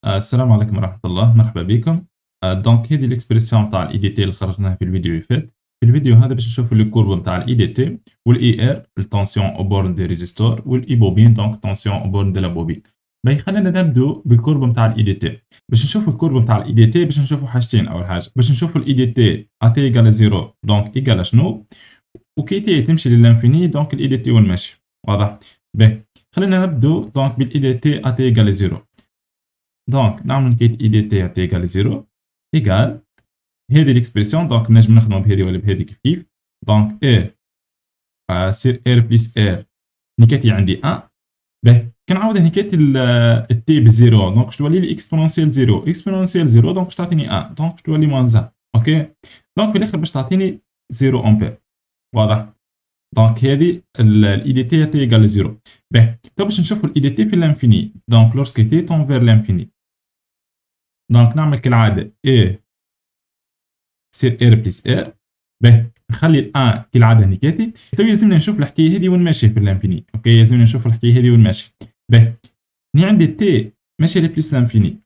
السلام عليكم ورحمة الله، مرحبا بكم. دونك هذه الإكسبرسيون تاع الإي دي تي اللي خرجناها في الفيديو اللي فات. في الفيديو هذا باش نشوفوا لي كورب نتاع الإي دي تي والإي آر التونسيون أو بورن دي ريزيستور والإي بوبين دونك تونسيون أو بورن دي لا بوبين. باهي خلينا نبدو بالكورب نتاع الإي دي تي. باش نشوفوا الكورب نتاع الإي دي تي باش نشوفوا حاجتين. أول حاجة باش نشوفوا الإي دي تي أتي إيكال زيرو دونك إيكال شنو، وكي تي تمشي للانفيني دونك الإي دي تي وين ماشي. واضح؟ باهي خلينا نبدو دونك بالإي دي تي أتي إيكال زيرو. دونك نعمل كيت اي دي تي تي ايكال زيرو ايكال هذه الاكسبرسيون. دونك نجم نخدمو بهذه ولا بهذه كيف كيف. دونك سير ار بليس ار نيكاتي عندي 1. باهي كنعاود نيكاتي التي بزيرو دونك باش تولي لي اكسبونونسيال زيرو اكسبونونسيال زيرو دونك باش تعطيني 1 دونك باش تولي موان 1. اوكي دونك في الاخر باش تعطيني 0 امبير. واضح؟ دونك هذه الاي دي تي تي ايكال زيرو. باهي تو باش نشوفو الاي دي تي في الانفيني دونك لورسك تي تون فير لانفيني. دونك نعمل كالعادة اي سير ار بليس ار. باهي نخلي الان كالعادة نيكاتي. تو يلزمني نشوف الحكاية هذه وين ماشية في الانفيني. اوكي يلزمني نشوف الحكاية هذه وين ماشية. باهي ني عندي تي ماشية لبليس لانفيني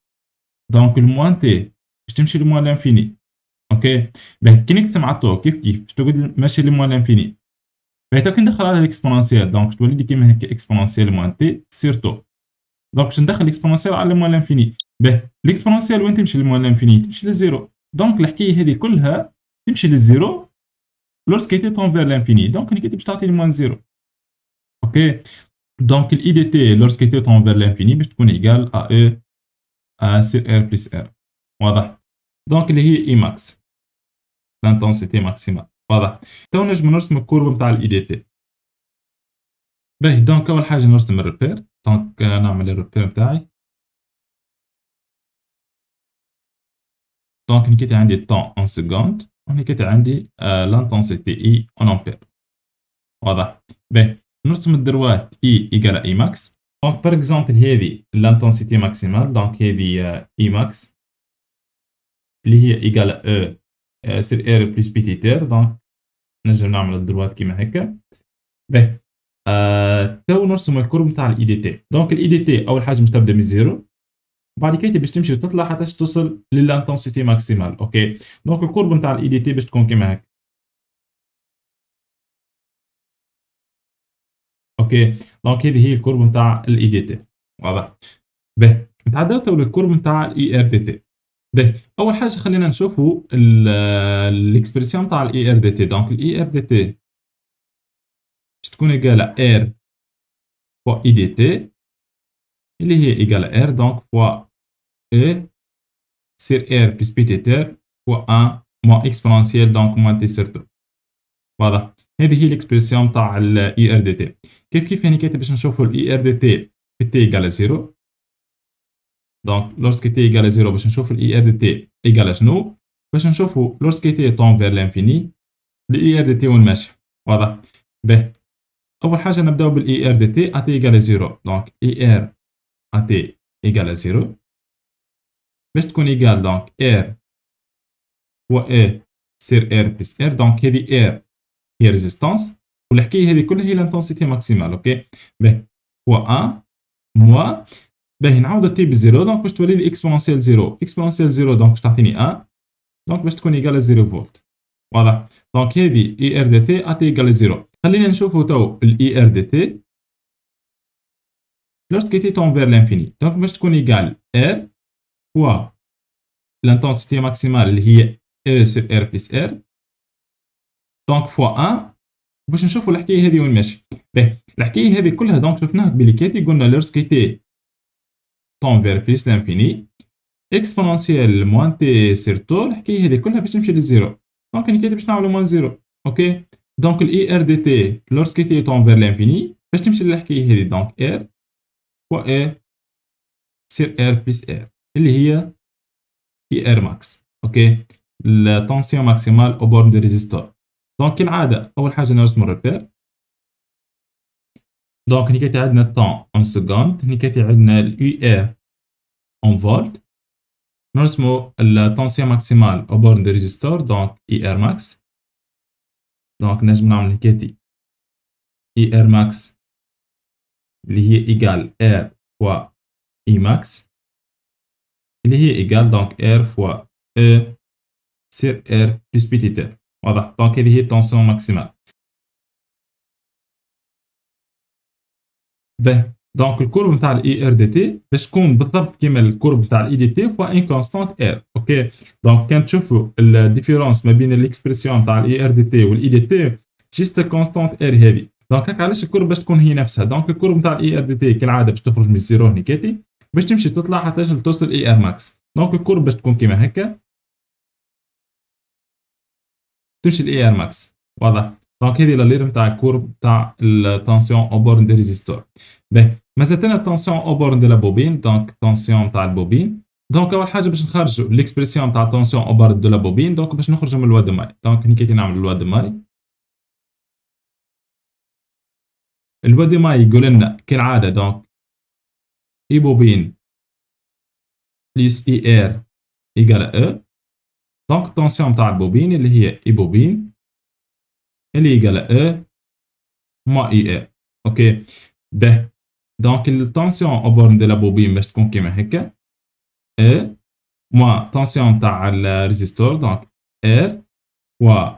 دونك الموان تي باش تمشي لموان لانفيني. اوكي باهي كي نقسم على الطو كيف كيف باش تقعد ماشي لموان لانفيني. باهي تو كي ندخل على الاكسبونونسيال دونك باش تولي لي كيما هكا اكسبونونسيال موان تي سير تو. دونك باش ندخل الاكسبونونسيال على موان لانفيني. باهي الاكسبونونسيال وين تمشي لموان لانفيني؟ تمشي للزيرو. دونك الحكاية هذه كلها تمشي للزيرو lorsqu'il tend vers l'infini. Donc نيكاتي باش تعطيني موان زيرو. اوكي دونك الاي دي تي lorsqu'il tend vers l'infini باش تكون ايكال ا او سير ار بلس ار. واضح؟ دونك اللي هي اي ماكس لانتونسيتي ماكسيمال. واضح؟ تو نجم نرسم الكورب نتاع الاي دي تي. باهي دونك اول حاجه نرسم الريبير. دونك نعمل الريبير نتاعي. دونك نيكاتي عندي الطون ان سكوند ونيكاتي عندي لانتونسيتي اي ان امبير. واضح؟ باهي نرسم الدروات اي ايكال اي ماكس. دونك بار اكزومبل هذه لانتونسيتي ماكسيمال دونك هذه اي ماكس اللي هي ايكال او سير ار بلس بي تي تير. دونك نجم نعمل الدروات كيما هكا. باهي تو نرسم الكورب نتاع الاي دي تي. دونك الاي دي تي اول حاجه باش تبدا من زيرو بعد كده باش تمشي وتطلع حتى توصل للانتونسيتي ماكسيمال. اوكي دونك الكورب نتاع الاي دي تي باش تكون كيما هكا. اوكي دونك هذه هي الكورب نتاع الاي دي تي. واضح؟ باهي نتعداو تو للكورب نتاع الاي ار دي تي. باهي اول حاجه خلينا نشوفوا الاكسبرسيون نتاع الاي ار دي تي. دونك الاي ار دي تي باش تكون ايكال ار فوا اي دي تي اللي هي ايكال ار دونك فوا اي سير ار بلس بي تي تير فوا 1 موان اكسبونونسيال دونك موان تي سير 2. واضح؟ هذه هي الاكسبرسيون تاع الاي ار دي تي. كيف يعني كاتب باش نشوفوا الاي ار دي تي في تي ايكال زيرو. دونك لورسك تي ايكال زيرو باش نشوفوا الاي ار دي تي ايكال شنو. باش نشوفوا لورسك تي طون فير لانفيني الاي ار دي تي وين ماشي. واضح؟ باهي اول حاجه نبداو بالاي ار دي تي اتي ايكال زيرو. دونك اي ار اتي ايكال زيرو باش تكون ايكال دونك ار هو اي سير ار بلس ار. دونك هذه ار هي ريزيستانس والحكايه هذه كلها هي لانتونسيتي ماكسيمال. اوكي باهي هو 1 موا. باهي نعاود تي بزيرو دونك باش تولي لي اكسبونونسيال زيرو اكسبونونسيال زيرو دونك باش تعطيني 1 دونك باش تكون ايكال 0 فولت. واضح؟ دونك هذه اي ار دي تي اتي ايكال 0. خلينا نشوفوا تو الاي ار دي تي lorsque تي تون فير لانفيني. دونك باش تكون ايكال ار فوا لانتونسيتي ماكسيمال اللي هي او سير ار بلس ار دونك فوا 1 باش نشوفوا الحكايه هذه وين ماشي. باهي الحكايه هذه كلها دونك شفناها بليكاتي قلنا لورسكي تي طون فير بليس لانفيني اكسبونونسيال موان تي سير تو الحكايه هذه كلها باش تمشي للزيرو. دونك انا كاتب باش نعملوا موان زيرو. اوكي دونك الاي ار دي تي لورسكي تي طون فير لانفيني باش تمشي للحكايه هذه دونك ار فوا ار سير ار بلس ار اللي هي اي ار ماكس. اوكي لا تونسيون ماكسيمال او بورن دي ريزيستور. دونك كالعاده اول حاجه نرسموا الريبير. دونك هني كاتي عندنا الطون اون سكوند هني كاتي عندنا اليو ار اون فولت. نرسمو التونسيون ماكسيمال او بورن دي ريزيستور دونك اي ار ماكس. دونك نجم نعمل هكاتي اي ار ماكس اللي هي ايكال ار فوا اي ماكس. اللي هي ايجال دونك ار فوا او سير ار بلس بي تي تي. واضح؟ دونك هذه هي التونسيون ماكسيمال. باهي، دونك الكورب نتاع الاي ار دي تي باش تكون بالضبط كيما الكورب نتاع الاي دي تي فوا ان كونستانت ار. اوكي، دونك كان تشوفوا الديفيرونس ما بين الاكسبرسيون نتاع الاي ار دي تي والاي دي تي جيست كونستانت ار هذه. دونك هكا علاش الكورب باش تكون هي نفسها. دونك الكورب نتاع الاي ار دي تي كالعاده باش تخرج من الزيرو هنيكاتي باش تمشي تطلع حتى توصل اي ار ماكس. دونك الكورب باش تكون كيما هكا تمشي الاي ار ماكس. واضح؟ دونك هذه لا لير نتاع الكورب نتاع التونسيون او بورن دي ريزيستور. باهي، مازال لنا التونسيون او بورن دي لا بوبين. دونك التونسيون نتاع البوبين. دونك اول حاجه باش نخرجوا ليكسبرسيون نتاع التونسيون او بورن دو لا بوبين. دونك باش نخرجوا من الوا دو ماي. دونك هني كي نعمل الوا دو ماي. الوا دو ماي يقول لنا كالعاده دونك اي بوبين بلس اي ار ايكال او. دونك التونسيون نتاع البوبين اللي هي اي بوبين اللي ايكال او موا اي ار. اوكي، باهي، دونك التونسيون او بورن دو لا بوبين باش تكون كيما هكا E moins tension نتاع الريزيستور. دونك R و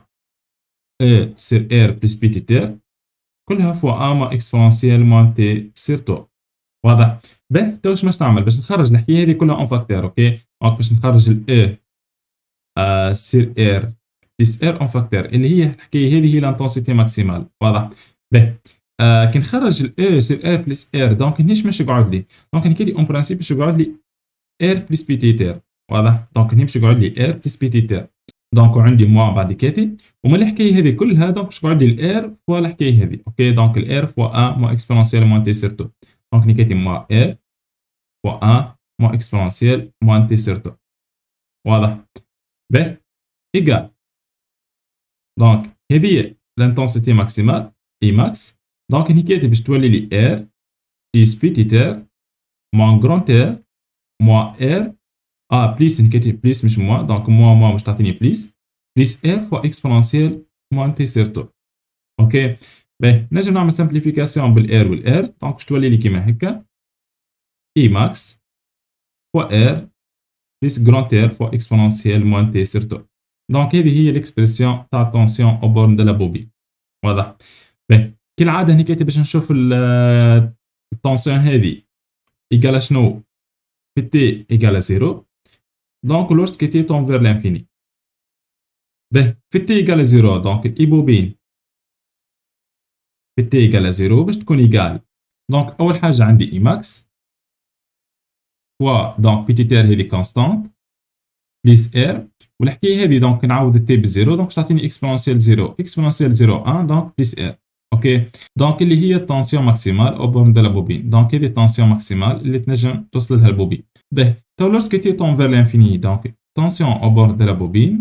E sur R plus petit r كلها فوا A moins exponentielle moins T sur τ. واضح؟ باهي، تو باش نعمل باش نخرج الحكايه هذه كلها اون فاكتور. اوكي، دونك باش نخرج ال E sur R plus R اون فاكتور اللي هي الحكايه هذه هي لانتونسيتي ماكسيمال. واضح؟ باهي، كي نخرج ال E sur R plus R دونك هنيش باش يقعد لي. دونك هني كي اون برانسيب باش يقعد لي R plus petit r. واضح؟ دونك هني باش يقعد لي R plus petit r. دونك وعندي موا بعد كاتي ومن الحكايه هذه كلها دونك باش يقعد لي الار فوا الحكايه هذه. اوكي، دونك الار فوا 1 موا اكسبونونسيال موان تي سير 2. دونك هني كاتي موا ار فوا 1 موا اكسبونونسيال موان تي سير 2. واضح؟ باهي، ايكال دونك هذه لانتونسيتي ماكسيمال اي ماكس. دونك هني كاتي باش تولي لي ار بليس بيتيت ار موان غران ار موا ار بليس. هني كاتب بليس مش موا. دونك موا باش تعطيني بليس ار فوا اكسبونونسيال موان تي سير 2. اوكي، باهي، نجم نعمل سامبليفيكاسيون بالار والار. دونك باش تولي لي كيما هكا اي ماكس فوا ار بليس غران ار فوا اكسبونونسيال موان تي سير 2. دونك هذه هي ليكسبرسيون تاع التونسيون او بورن دو لا بوبي. واضح؟ باهي، كالعاده هني كاتب باش نشوف التونسيون هذه ايكال شنو في تي ايكال 0. Donc, lorsque t tend vers l'infini. Ben, في t égale à 0, donc الإيبوبين في t égale à 0 باش تكون إيجال. donc أول حاجة عندي إي ماكس فوا donc بيتي ار هذه كونستانت بليس ار والحكاية هذه donc نعوض التي بالزيرو دونك تعطيني اكسبونونسيال 0 اكسبونونسيال 0 1 donc بليس ار. اوكي، دونك اللي هي التونسيون ماكسيمال او بورن دو لا بوبين. دونك هذه التونسيون ماكسيمال اللي تنجم توصل لها البوبين. باهي، تو لورسك تي تون فير لانفيني دونك tension au bord de la bobine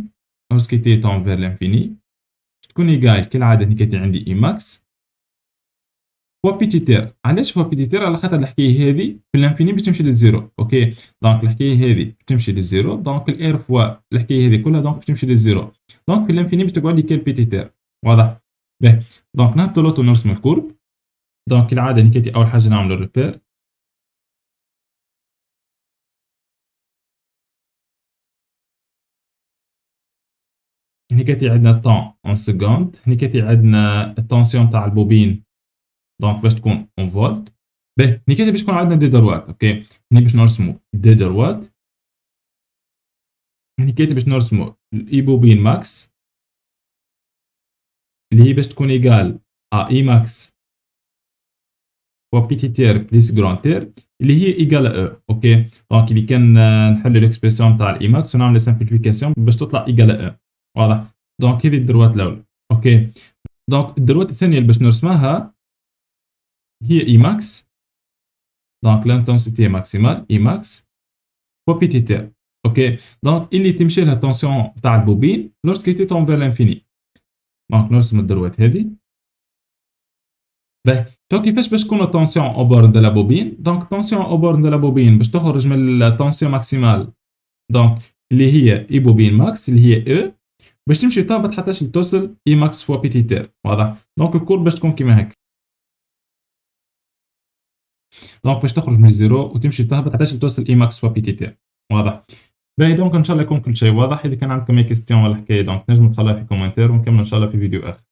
lorsqu'il tend vers l'infini تكون إيجال كالعادة هني كاتي عندي إي ماكس فوا بيتي تير. علاش فوا بيتي تير؟ على خاطر الحكاية هذه في الانفيني باش تمشي للزيرو. اوكي، دونك الحكاية هذه تمشي للزيرو دونك الإير فوا الحكاية هذه كلها دونك باش تمشي للزيرو. دونك في الانفيني باش تقعد لي كال بيتي تير. واضح؟ باهي، دونك نهبطو لوطو نرسم الكورب. دونك كالعادة هني كاتي أول حاجة نعملو ريبير. هني كاتي عندنا طون اون سكوند. هني كاتي عندنا التونسيون تاع البوبين دونك باش تكون اون فولت. باهي، هني كاتي باش تكون عندنا دي دروات. اوكي، هني باش نرسمو دي دروات. هني كاتي باش نرسمو الاي بوبين ماكس اللي هي باش تكون ايجال اي ماكس فوا بيتي تير بليس غران تير اللي هي ايجال او. اوكي، دونك اللي كان نحل الاكسبرسيون تاع الاي ماكس ونعمل سامبليفيكاسيون باش تطلع ايجال او. واضح؟ دونك هذه الدروات الاولى. اوكي، دونك الدروات الثانيه اللي باش نرسمها هي اي ماكس دونك لانتونسيتي ماكسيمال اي ماكس فوا بيتي تير. اوكي، دونك اللي تمشي لها التونسيون تاع البوبين لورسكي تي تون فير لانفيني. دونك نرسم الدروات هذه. باهي، تو كيفاش باش تكون التونسيون او بورن دو لا بوبين؟ دونك التونسيون او بورن دو لا بوبين باش تخرج من التونسيون ماكسيمال دونك اللي هي اي بوبين ماكس اللي هي او باش تمشي تهبط حتى توصل اي ماكس فوا بيتي تير. واضح؟ دونك الكور باش تكون كيما هكا. دونك باش تخرج من الزيرو وتمشي تهبط حتى توصل اي ماكس فوا بيتي تير. واضح. باهي دونك إن شاء الله يكون كل شيء واضح. إذا كان عندكم أي question ولا حكاية دونك تنجموا تخلّوها في commentaire ونكملوا إن شاء الله في فيديو آخر.